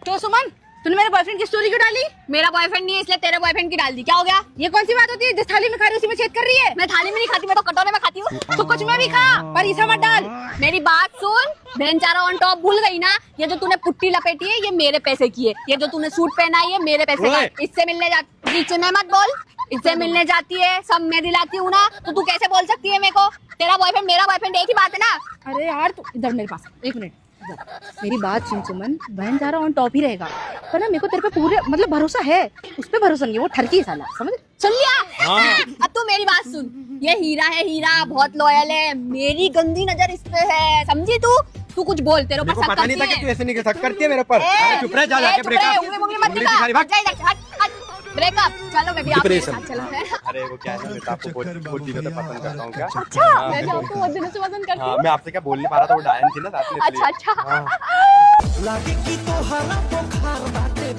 तो सुमन, तूने मेरे बॉयफ्रेंड की स्टोरी क्यों डाली? मेरा बॉयफ्रेंड नहीं है इसलिए तेरे बॉयफ्रेंड की डाल दी। क्या हो गया? ये कौन सी बात होती है? जिस थाली में खा रही उसी में छेद कर रही है। मैं थाली में नहीं खाती, मैं तो कटोरे में खाती हूँ। तो कुछ में भी खा, पर इसे मत डाल। मेरी बात सुन, बेचारा ऑन टॉप भूल गई ना। ये जो तूने पुट्टी लपेटी है ये मेरे पैसे की है। ये जो तूने सूट पहना है ये मेरे पैसे का है। इससे मिलने जाती, बीच में मत बोल। इससे मिलने जाती है, सब मैं दिलाती हूँ ना, तो तू कैसे बोल सकती है मेरे को? तेरा बॉयफ्रेंड मेरा बॉयफ्रेंड एक ही बात है ना। अरे यार तू इधर मेरे पास, एक मिनट इधर। मेरी बात सुन सुमन, बहन जा रहा ऑन टॉप ही रहेगा, पर ना मेरे को तेरे पे पूरे मतलब भरोसा है। उस पे भरोसा नहीं है, वो ठरकी है साला, समझ? सुन लिया? अब तू मेरी बात सुन, ये हीरा है, हीरा बहुत लॉयल है, मेरी गंदी नजर इस पे है, समझी तू? तू कुछ बोल, तेरे ऊपर शक पता नहीं था करती कि है। तू ऐसे नहीं कर सकती है मेरे ऊपर। अरे चुप रह, जा जाके ब्रेकअप। मत दिखा, ब्रेकअप। चलो मैं भी आपके साथ चला है। अरे वो क्या है, मैं तो आपको बहुत दिनों से पसंद करता हूँ। क्या अच्छा, मैं भी आपको बहुत दिनों से पसंद करती हाँ, हूँ। मैं आपसे क्या बोल नहीं पा रहा था, वो डायन थी ना साथ में। अच्छा अच्छा। हाँ। लागे की तो हरा बुखार बाटे